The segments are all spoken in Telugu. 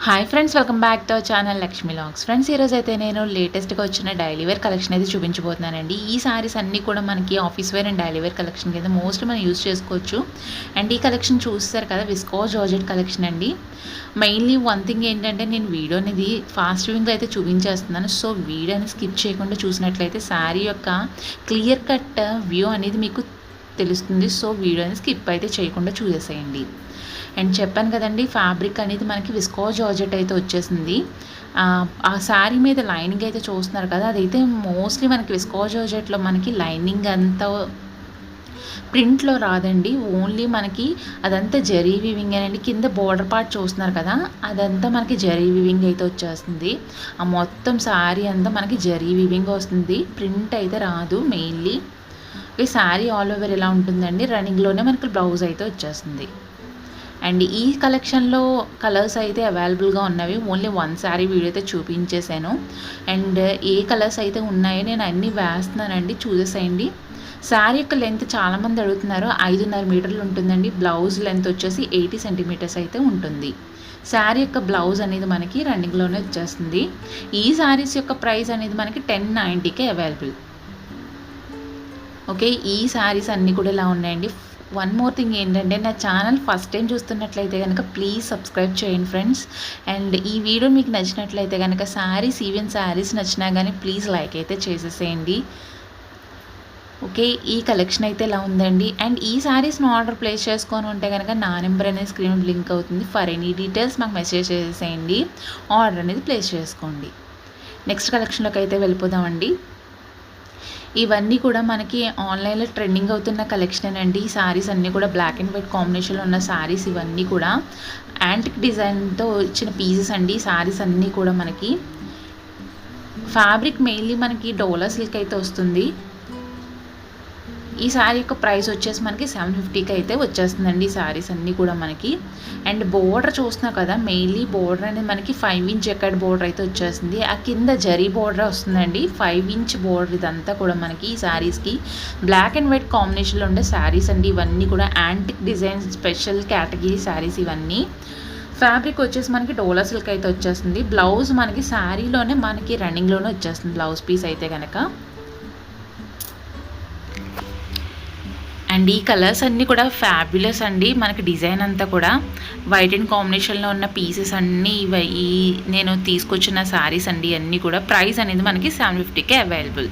Hi friends, welcome back to our channel Lakshmi vlogs. Friends, ఈరోజు అయితే నేను లేటెస్ట్గా వచ్చిన డైలీ వేర్ కలెక్షన్ అయితే చూపించబోతున్నానండి. ఈ సారీస్ అన్నీ కూడా మనకి office wear and daily wear collection కింద మోస్ట్లీ మనం యూజ్ చేసుకోవచ్చు. అండ్ ఈ కలెక్షన్ చూస్తారు కదా, విస్కోస్ జార్జెట్ కలెక్షన్ అండి. మెయిన్లీ వన్ థింగ్ ఏంటంటే, నేను వీడియో అనేది ఫాస్ట్ వ్యూయింగ్లో అయితే చూపించేస్తున్నాను. సో వీడియోని స్కిప్ చేయకుండా చూసినట్లయితే శారీ యొక్క క్లియర్ కట్ వ్యూ అనేది మీకు తెలుస్తుంది. సో వీడియోని స్కిప్ అయితే చేయకుండా చూసేసేయండి. అండ్ చెప్పాను కదండి, ఫ్యాబ్రిక్ అనేది మనకి విస్కోస్ జార్జెట్ అయితే వచ్చేసింది. ఆ శారీ మీద లైనింగ్ అయితే చూస్తున్నారు కదా, అదైతే మోస్ట్లీ మనకి విస్కోస్ జార్జెట్లో మనకి లైనింగ్ అంతా ప్రింట్లో రాదండి. ఓన్లీ మనకి అదంతా జరీ వీవింగ్ అండి. కింద బోర్డర్ పార్ట్ చూస్తున్నారు కదా, అదంతా మనకి జరీ వీవింగ్ అయితే వచ్చేస్తుంది. ఆ మొత్తం శారీ అంతా మనకి జరీ వీవింగ్ వస్తుంది, ప్రింట్ అయితే రాదు. మెయిన్లీ ఈ శారీ ఆల్ ఓవర్ ఎలా ఉంటుందండి, రన్నింగ్లోనే మనకి బ్లౌజ్ అయితే వచ్చేస్తుంది. అండ్ ఈ కలెక్షన్లో కలర్స్ అయితే అవైలబుల్గా ఉన్నవి. ఓన్లీ వన్ శారీ వీడియో అయితే చూపించేశాను. అండ్ ఏ కలర్స్ అయితే ఉన్నాయో నేను అన్నీ వేస్తున్నానండి, చూసేసేయండి. శారీ యొక్క లెంత్ చాలామంది అడుగుతున్నారు. 5.5 మీటర్లు ఉంటుందండి. బ్లౌజ్ లెంత్ వచ్చేసి 80 సెంటీమీటర్స్ అయితే ఉంటుంది. శారీ యొక్క బ్లౌజ్ అనేది మనకి రన్నింగ్లోనే వచ్చేస్తుంది. ఈ శారీస్ యొక్క ప్రైస్ అనేది మనకి 1090కే అవైలబుల్. ఓకే, ఈ శారీస్ అన్నీ కూడా ఇలా ఉన్నాయండి. వన్ మోర్ థింగ్ ఏంటంటే, నా ఛానల్ ఫస్ట్ టైం చూస్తున్నట్లయితే కనుక ప్లీజ్ సబ్స్క్రైబ్ చేయండి ఫ్రెండ్స్. అండ్ ఈ వీడియో మీకు నచ్చినట్లయితే కనుక శారీస్, ఈవెన్ శారీస్ నచ్చినా కానీ ప్లీజ్ లైక్ అయితే చేసేసేయండి. ఓకే, ఈ కలెక్షన్ అయితే ఇలా ఉందండి. అండ్ ఈ శారీస్ని ఆర్డర్ ప్లేస్ చేసుకొని ఉంటే కనుక నా నెంబర్ అనేది స్క్రీన్ లింక్ అవుతుంది. ఫర్ ఎనీ డీటెయిల్స్ మాకు మెసేజ్ చేసేసేయండి, ఆర్డర్ అనేది ప్లేస్ చేసుకోండి. నెక్స్ట్ కలెక్షన్లోకి అయితే వెళ్ళిపోదామండి. ఇవన్నీ కూడా మనకి ఆన్లైన్లో ట్రెండింగ్ అవుతున్న కలెక్షన్ అండి. ఈ శారీస్ అన్నీ కూడా బ్లాక్ అండ్ వైట్ కాంబినేషన్లో ఉన్న శారీస్. ఇవన్నీ కూడా యాంటిక్ డిజైన్తో ఇచ్చిన పీసెస్ అండి. శారీస్ అన్నీ కూడా మనకి ఫ్యాబ్రిక్ మెయిన్లీ మనకి డోలా సిల్క్ అయితే వస్తుంది. ఈ శారీ యొక్క ప్రైస్ వచ్చేసి మనకి 750కి అయితే వచ్చేస్తుందండి. ఈ శారీస్ అన్నీ కూడా మనకి. అండ్ బోర్డర్ చూస్తున్నా కదా, మెయిన్లీ బోర్డర్ అనేది మనకి 5 ఇంచ్ ఎక్కడ బోర్డర్ అయితే వచ్చేస్తుంది. ఆ కింద జరీ బోర్డర్ వస్తుందండి. 5 ఇంచ్ బోర్డర్ ఇదంతా కూడా మనకి ఈ శారీస్కి బ్లాక్ అండ్ వైట్ కాంబినేషన్లో ఉండే శారీస్ అండి. ఇవన్నీ కూడా antique design special category saris ఇవన్నీ. ఫ్యాబ్రిక్ వచ్చేసి మనకి డోలా సిల్క్ అయితే వచ్చేస్తుంది. బ్లౌజ్ మనకి శారీలోనే మనకి రన్నింగ్లోనే వచ్చేస్తుంది బ్లౌజ్ పీస్ అయితే కనుక. అండ్ ఈ కలర్స్ అన్నీ కూడా ఫ్యాబ్యులస్ అండి. మనకి డిజైన్ అంతా కూడా వైట్ అండ్ కాంబినేషన్లో ఉన్న పీసెస్ అన్నీ ఈ నేను తీసుకొచ్చిన శారీస్ అండి. అన్నీ కూడా ప్రైస్ అనేది మనకి 750కే అవైలబుల్.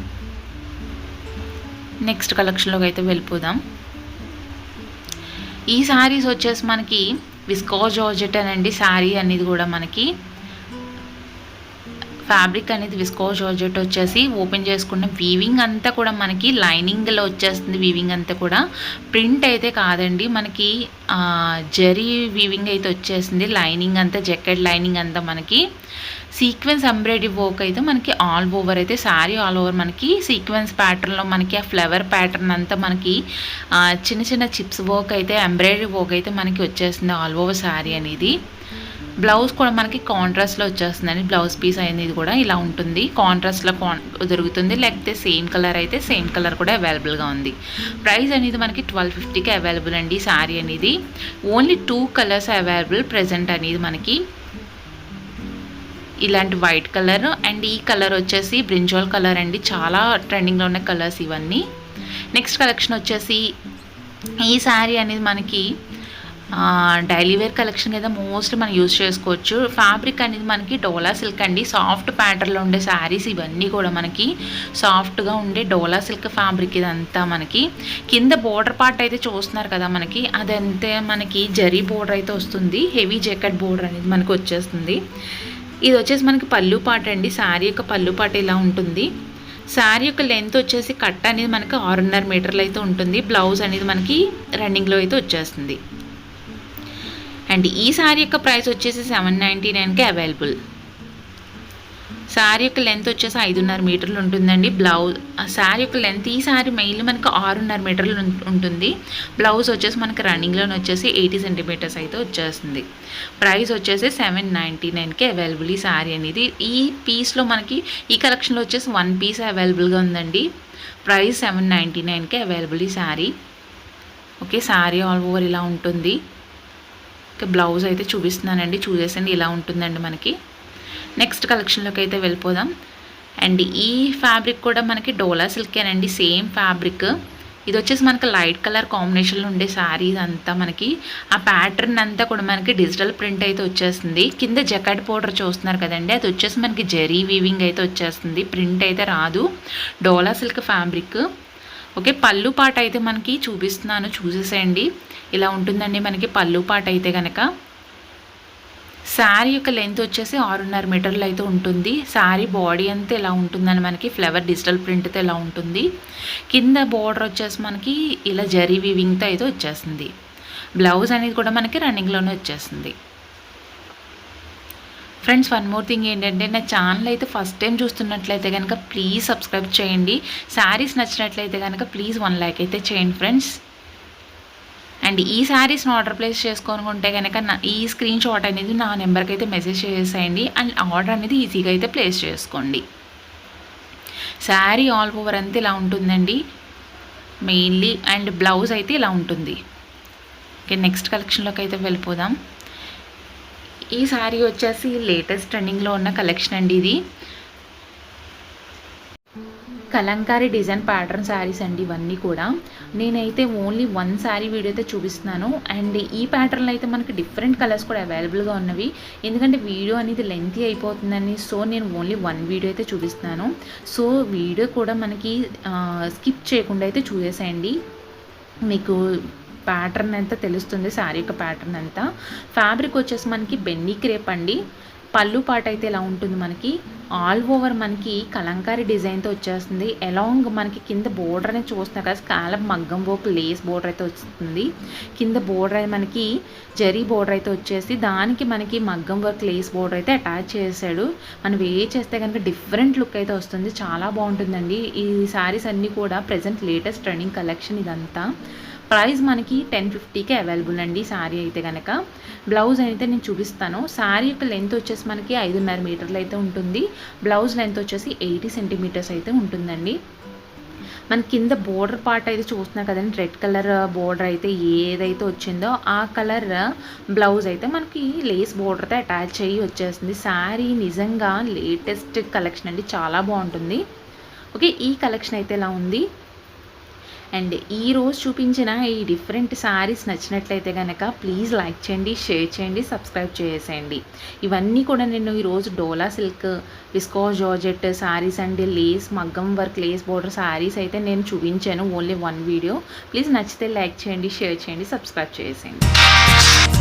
నెక్స్ట్ కలెక్షన్లోకి అయితే వెళ్ళిపోదాం. ఈ శారీస్ వచ్చేసి మనకి విస్కోస్ జార్జెట్ అనండి. శారీ అనేది కూడా మనకి ఫ్యాబ్రిక్ అనేది విస్కోస్ జార్జెట్ వచ్చేసి ఓపెన్ చేసుకున్న వీవింగ్ అంతా కూడా మనకి లైనింగ్లో వచ్చేస్తుంది. వీవింగ్ అంతా కూడా ప్రింట్ అయితే కాదండి, మనకి జరీ వీవింగ్ అయితే వచ్చేసింది. లైనింగ్ అంతా జకెట్ లైనింగ్ అంతా మనకి సీక్వెన్స్ ఎంబ్రాయిడరీ వర్క్ అయితే మనకి ఆల్ ఓవర్ అయితే శారీ ఆల్ ఓవర్ మనకి సీక్వెన్స్ ప్యాటర్న్లో మనకి ఆ ఫ్లవర్ ప్యాటర్న్ అంతా మనకి చిన్న చిన్న చిప్స్ వర్క్ అయితే ఎంబ్రాయిడరీ వర్క్ అయితే మనకి వచ్చేస్తుంది ఆల్ ఓవర్ శారీ అనేది. బ్లౌజ్ కూడా మనకి కాంట్రాస్ట్లో వచ్చేస్తుందండి. బ్లౌజ్ పీస్ అనేది కూడా ఇలా ఉంటుంది, కాంట్రాస్ట్లో దొరుకుతుంది. లేకపోతే సేమ్ కలర్ అయితే సేమ్ కలర్ కూడా అవైలబుల్గా ఉంది. ప్రైస్ అనేది మనకి 1250కి అవైలబుల్ అండి. శారీ అనేది ఓన్లీ 2 కలర్స్ అవైలబుల్ ప్రజెంట్ అనేది మనకి. ఇలాంటి వైట్ కలర్ అండ్ ఈ కలర్ వచ్చేసి బ్రింజాల్ కలర్ అండి. చాలా ట్రెండింగ్లో ఉన్న కలర్స్ ఇవన్నీ. నెక్స్ట్ కలెక్షన్ వచ్చేసి ఈ శారీ అనేది మనకి డైలీ వేర్ కలెక్షన్ కదా మోస్ట్లీ మనం యూజ్ చేసుకోవచ్చు. ఫ్యాబ్రిక్ అనేది మనకి డోలా సిల్క్ అండి. సాఫ్ట్ ప్యాటర్న్లో ఉండే శారీస్ ఇవన్నీ కూడా మనకి సాఫ్ట్గా ఉండే డోలా సిల్క్ ఫ్యాబ్రిక్ ఇదంతా మనకి. కింద బోర్డర్ పార్ట్ అయితే చూస్తున్నారు కదా మనకి, అదంతే మనకి జరీ బోర్డర్ అయితే వస్తుంది. హెవీ జకెట్ బోర్డర్ అనేది మనకి వచ్చేస్తుంది. ఇది వచ్చేసి మనకి పళ్ళు పార్ట్ అండి. శారీ యొక్క పళ్ళు పార్ట్ ఇలా ఉంటుంది. శారీ యొక్క లెంత్ వచ్చేసి కట్ అనేది మనకి 6.5 మీటర్లు అయితే ఉంటుంది. బ్లౌజ్ అనేది మనకి రన్నింగ్లో అయితే వచ్చేస్తుంది. అండ్ ఈ శారీ యొక్క ప్రైస్ వచ్చేసి 799కే అవైలబుల్. శారీ యొక్క లెంత్ వచ్చేసి 5.5 మీటర్లు ఉంటుందండి. బ్లౌజ్ శారీ యొక్క లెంత్ ఈ శారీ మెయిన్లీ మనకి 6.5 మీటర్లు ఉంటుంది. బ్లౌజ్ వచ్చేసి మనకి రన్నింగ్లోనే వచ్చేసి 80 సెంటీమీటర్స్ అయితే వచ్చేస్తుంది. ప్రైస్ వచ్చేసి 799కే అవైలబుల్ ఈ శారీ అనేది. ఈ పీస్లో మనకి ఈ కలెక్షన్లో వచ్చేసి 1 పీస్ అవైలబుల్గా ఉందండి. ప్రైస్ 799కే అవైలబుల్ ఈ sari. Okay, sari all over ఇలా ఉంటుంది. ఇక బ్లౌజ్ అయితే చూపిస్తున్నానండి, చూసేసండి. ఇలా ఉంటుందండి మనకి. నెక్స్ట్ కలెక్షన్లోకి అయితే వెళ్ళిపోదాం. అండ్ ఈ ఫ్యాబ్రిక్ కూడా మనకి డోలా సిల్కేనండి, సేమ్ ఫ్యాబ్రిక్. ఇది వచ్చేసి మనకి లైట్ కలర్ కాంబినేషన్లో ఉండే శారీ అంతా మనకి ఆ ప్యాటర్న్ అంతా కూడా మనకి డిజిటల్ ప్రింట్ అయితే వచ్చేస్తుంది. కింద జకాట్ పౌడర్ చూస్తున్నారు కదండి, అది వచ్చేసి మనకి జరీ వీవింగ్ అయితే వచ్చేస్తుంది, ప్రింట్ అయితే రాదు. డోలా సిల్క్ ఫ్యాబ్రిక్. ఓకే, పళ్ళు పాట అయితే మనకి చూపిస్తున్నాను, చూసేసేయండి. ఇలా ఉంటుందండి మనకి పళ్ళు పాట అయితే కనుక. శారీ యొక్క లెంత్ వచ్చేసి 6.5 మీటర్లు అయితే ఉంటుంది. శారీ బాడీ అంతా ఇలా ఉంటుందని మనకి ఫ్లవర్ డిజిటల్ ప్రింట్తో ఇలా ఉంటుంది. కింద బోర్డర్ వచ్చేసి మనకి ఇలా జరీ వీవింగ్తో అయితే వచ్చేస్తుంది. బ్లౌజ్ అనేది కూడా మనకి రన్నింగ్లోనే వచ్చేస్తుంది. ఫ్రెండ్స్, వన్ మోర్ థింగ్ ఏంటంటే, నా ఛానల్ అయితే ఫస్ట్ టైం చూస్తున్నట్లయితే కనుక ప్లీజ్ సబ్స్క్రైబ్ చేయండి. శారీస్ నచ్చినట్లయితే కనుక ప్లీజ్ 1 లైక్ అయితే చేయండి ఫ్రెండ్స్. అండ్ ఈ శారీస్ని ఆర్డర్ ప్లేస్ చేసుకోనుకుంటే కనుక ఈ స్క్రీన్ షాట్ అనేది నా నెంబర్కి అయితే మెసేజ్ చేసేయండి. అండ్ ఆర్డర్ అనేది ఈజీగా అయితే ప్లేస్ చేసుకోండి. శారీ ఆల్ ఓవర్ అంతా ఇలా ఉంటుందండి మెయిన్లీ. అండ్ బ్లౌజ్ అయితే ఇలా ఉంటుంది. ఓకే, నెక్స్ట్ కలెక్షన్లోకి అయితే వెళ్ళిపోదాం. ఈ శారీ వచ్చేసి లేటెస్ట్ ట్రెండింగ్లో ఉన్న కలెక్షన్ అండి. ఇది కలంకారీ డిజైన్ ప్యాటర్న్ శారీస్ అండి ఇవన్నీ కూడా. నేనైతే ఓన్లీ 1 శారీ వీడియో అయితే చూపిస్తున్నాను. అండ్ ఈ ప్యాటర్న్లో అయితే మనకి డిఫరెంట్ కలర్స్ కూడా అవైలబుల్గా ఉన్నవి. ఎందుకంటే వీడియో అనేది లెంతీ అయిపోతుందని సో నేను ఓన్లీ 1 వీడియో అయితే చూపిస్తున్నాను. సో వీడియో కూడా మనకి స్కిప్ చేయకుండా అయితే చూసేసేయండి, మీకు ప్యాటర్న్ అంతా తెలుస్తుంది. శారీ యొక్క ప్యాటర్న్ అంతా. ఫ్యాబ్రిక్ వచ్చేసి మనకి బెన్నీ క్రేప్ అండి. పళ్ళు పాట అయితే ఇలా ఉంటుంది మనకి. ఆల్ ఓవర్ మనకి కలంకారీ డిజైన్తో వచ్చేస్తుంది. అలాంగ్ మనకి కింద బోర్డర్ అనేది చూస్తున్నారు కదా, స్కాలప్ మగ్గం వర్క్ లేస్ బోర్డర్ అయితే వస్తుంది. కింద బోర్డర్ అయితే మనకి జరీ బోర్డర్ అయితే వచ్చేసి దానికి మనకి మగ్గం వర్క్ లేస్ బోర్డర్ అయితే అటాచ్ చేశాడు. మనం చేస్తే కనుక డిఫరెంట్ లుక్ అయితే వస్తుంది, చాలా బాగుంటుందండి. ఈ శారీస్ అన్నీ కూడా ప్రజెంట్ లేటెస్ట్ ట్రెండింగ్ కలెక్షన్ ఇదంతా. ప్రైస్ మనకి 1050కి అవైలబుల్ అండి శారీ అయితే కనుక. బ్లౌజ్ అయితే నేను చూపిస్తాను. శారీ యొక్క లెంత్ వచ్చేసి మనకి 5.5 మీటర్లు అయితే ఉంటుంది. బ్లౌజ్ లెంత్ వచ్చేసి 80 సెంటీమీటర్స్ అయితే ఉంటుందండి. మన కింద బోర్డర్ పార్ట్ అయితే చూస్తున్నారు కదండి, రెడ్ కలర్ బోర్డర్ అయితే ఏదైతే వచ్చిందో ఆ కలర్ బ్లౌజ్ అయితే మనకి లేస్ బోర్డర్తో అటాచ్ అయ్యి వచ్చేస్తుంది. శారీ నిజంగా లేటెస్ట్ కలెక్షన్ అండి, చాలా బాగుంటుంది. ఓకే, ఈ కలెక్షన్ అయితే ఇలా ఉంది. అండ్ ఈరోజు చూపించిన ఈ డిఫరెంట్ శారీస్ నచ్చినట్లయితే కనుక ప్లీజ్ లైక్ చేయండి, షేర్ చేయండి, సబ్స్క్రైబ్ చేసేయండి. ఇవన్నీ కూడా నేను ఈరోజు డోలా silk, viscose georgette saris and lace మగ్గం వర్క్ లేస్ బోర్డర్ శారీస్ అయితే నేను చూపించాను, ఓన్లీ 1 వీడియో. ప్లీజ్ నచ్చితే లైక్ చేయండి, షేర్ చేయండి, సబ్స్క్రైబ్ చేసేయండి.